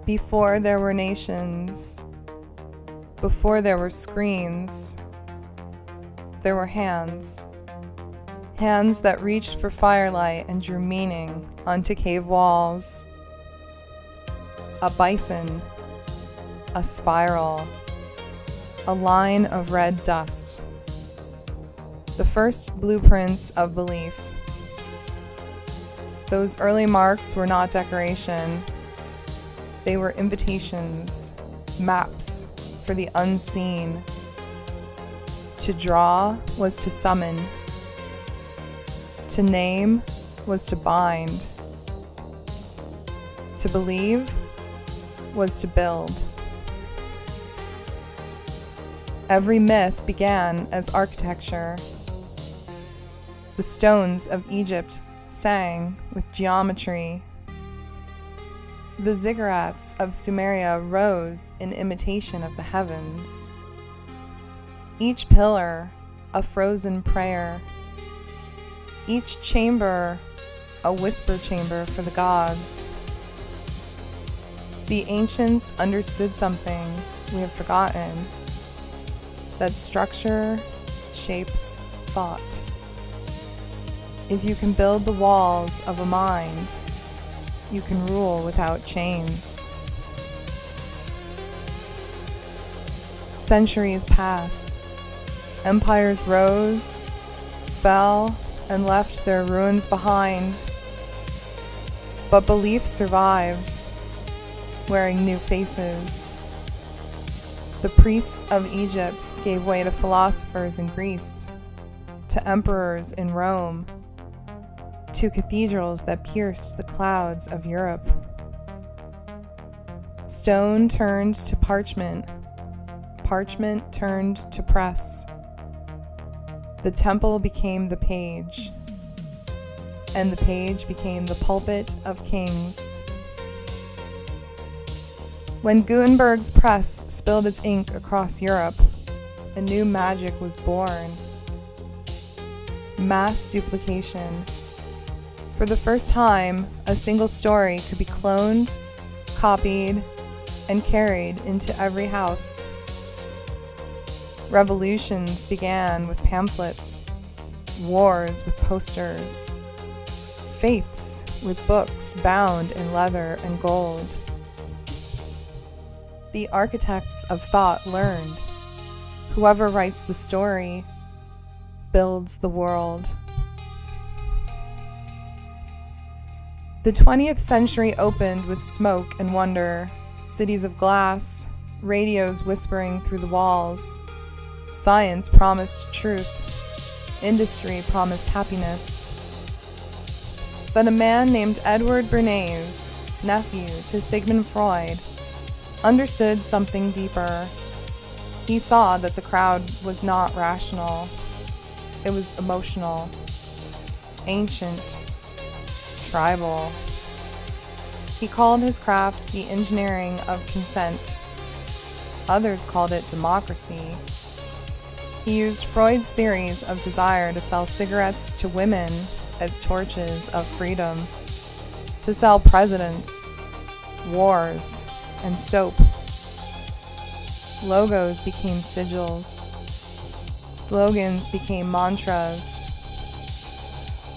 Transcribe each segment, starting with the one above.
Before there were nations, before there were screens, there were hands. Hands that reached for firelight and drew meaning onto cave walls. A bison, a spiral, a line of red dust. The first blueprints of belief. Those early marks were not decoration. They were invitations, maps for the unseen. To draw was to summon. To name was to bind. To believe was to build. Every myth began as architecture. The stones of Egypt sang with geometry. The ziggurats of Sumeria rose in imitation of the heavens. Each pillar a frozen prayer. Each chamber a whisper chamber for the gods. The ancients understood something we have forgotten, that structure shapes thought. If you can build the walls of a mind, you can rule without chains. Centuries passed. Empires rose, fell, and left their ruins behind. But belief survived, wearing new faces. The priests of Egypt gave way to philosophers in Greece, to emperors in Rome, to cathedrals that pierced the clouds of Europe. Stone turned to parchment, parchment turned to press. The temple became the page, and the page became the pulpit of kings. When Gutenberg's press spilled its ink across Europe, a new magic was born. Mass duplication. For the first time, a single story could be cloned, copied, and carried into every house. Revolutions began with pamphlets, wars with posters, faiths with books bound in leather and gold. The architects of thought learned, whoever writes the story builds the world. The 20th century opened with smoke and wonder, cities of glass, radios whispering through the walls. Science promised truth. Industry promised happiness. But a man named Edward Bernays, nephew to Sigmund Freud, understood something deeper. He saw that the crowd was not rational. It was emotional, ancient, tribal. He called his craft the engineering of consent. Others called it democracy. He used Freud's theories of desire to sell cigarettes to women as torches of freedom, to sell presidents, wars, and soap. Logos became sigils. Slogans became mantras.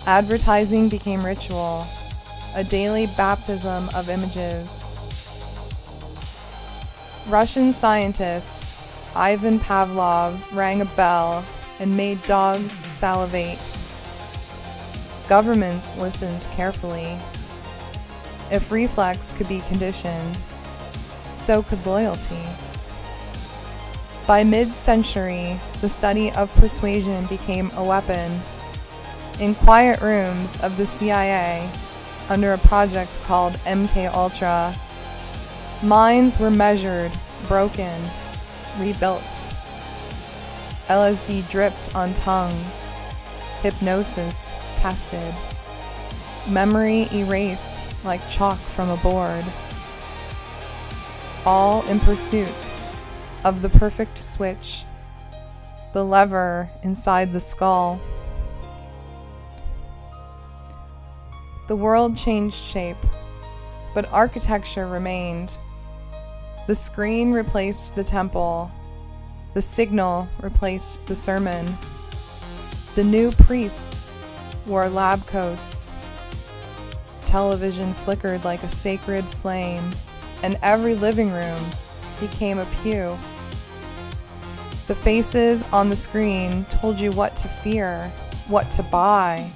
Advertising became ritual, a daily baptism of images. Russian scientist Ivan Pavlov rang a bell and made dogs salivate. Governments listened carefully. If reflex could be conditioned, so could loyalty. By mid-century, the study of persuasion became a weapon. In quiet rooms of the CIA, under a project called MK Ultra, minds were measured, broken, rebuilt. LSD dripped on tongues. Hypnosis tested. Memory erased like chalk from a board. All in pursuit of the perfect switch, the lever inside the skull. The world changed shape, but architecture remained. The screen replaced the temple. The signal replaced the sermon. The new priests wore lab coats. Television flickered like a sacred flame, and every living room became a pew. The faces on the screen told you what to fear, what to buy,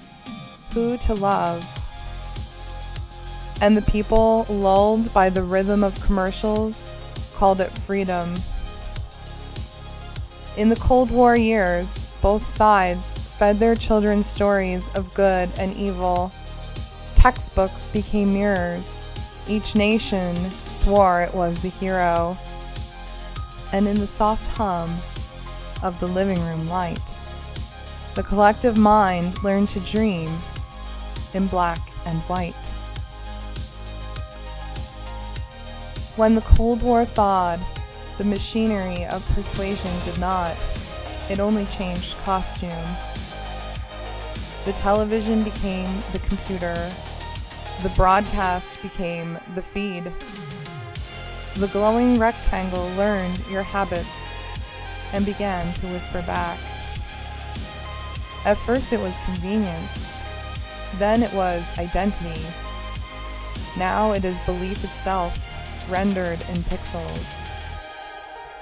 who to love. And the people, lulled by the rhythm of commercials, called it freedom. In the Cold War years, both sides fed their children stories of good and evil. Textbooks became mirrors. Each nation swore it was the hero. And in the soft hum of the living room light, the collective mind learned to dream in black and white. When the Cold War thawed, the machinery of persuasion did not. It only changed costume. The television became the computer. The broadcast became the feed. The glowing rectangle learned your habits and began to whisper back. At first it was convenience. Then it was identity. Now it is belief itself, rendered in pixels.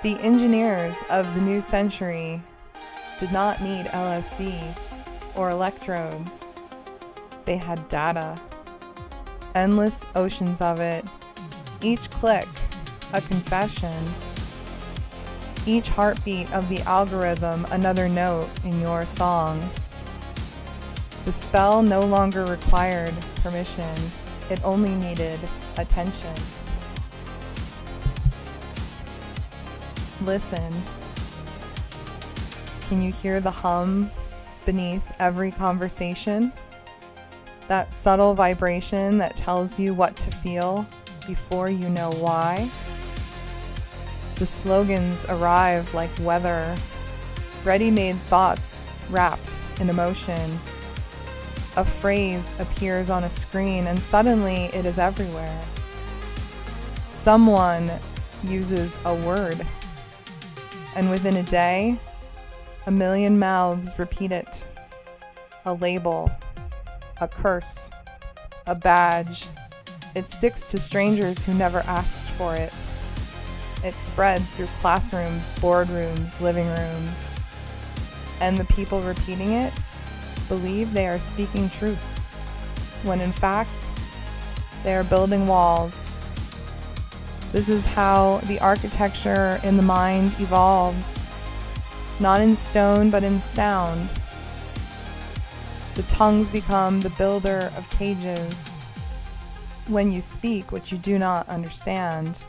The engineers of the new century did not need LSD or electrodes. They had data. Endless oceans of it. Each click, a confession. Each heartbeat of the algorithm, another note in your song. The spell no longer required permission. It only needed attention. Listen. Can you hear the hum beneath every conversation? That subtle vibration that tells you what to feel before you know why? The slogans arrive like weather, ready-made thoughts wrapped in emotion. A phrase appears on a screen and suddenly it is everywhere. Someone uses a word, and within a day, 1 million mouths repeat it. A label, a curse, a badge. It sticks to strangers who never asked for it. It spreads through classrooms, boardrooms, living rooms. And the people repeating it believe they are speaking truth, when in fact, they are building walls. This is how the architecture in the mind evolves, not in stone but in sound. The tongues become the builder of cages. When you speak what you do not understand,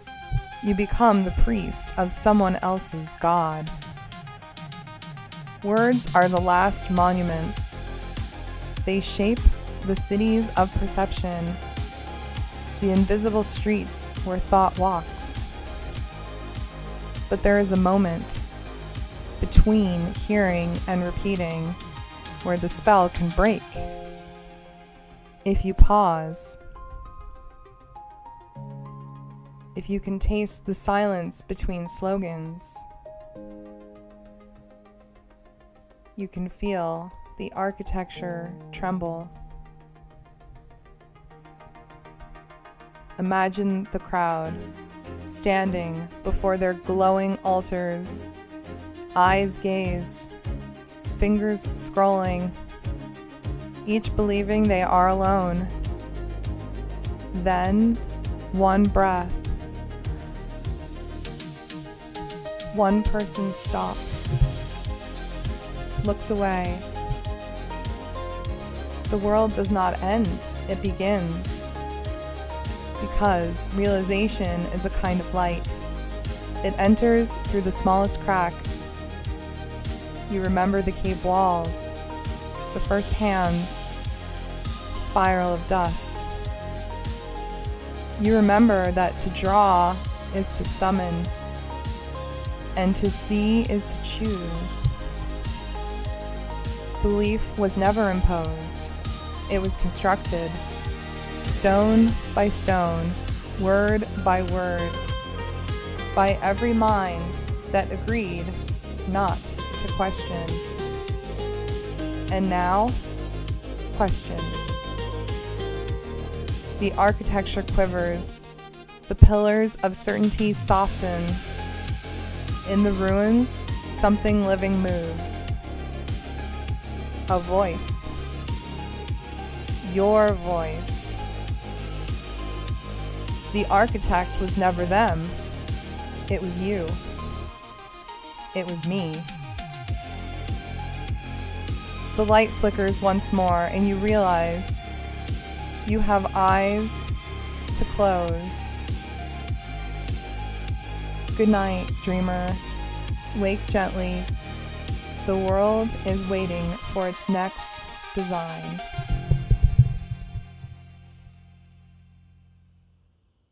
you become the priest of someone else's God. Words are the last monuments. They shape the cities of perception, the invisible streets where thought walks. But there is a moment between hearing and repeating where the spell can break. If you pause, if you can taste the silence between slogans, you can feel the architecture tremble. Imagine the crowd standing before their glowing altars, eyes gazed, fingers scrolling, each believing they are alone. Then, one breath. One person stops, looks away. The world does not end, it begins. Because realization is a kind of light. It enters through the smallest crack. You remember the cave walls, the first hands, spiral of dust. You remember that to draw is to summon, and to see is to choose. Belief was never imposed. It was constructed, stone by stone, word by word. by every mind that agreed not to question. And now, question. The architecture quivers, the pillars of certainty soften. In the ruins, something living moves. A voice. Your voice. The architect was never them. It was you. It was me. The light flickers once more, and you realize you have eyes to close. Good night, dreamer. Wake gently. The world is waiting for its next design.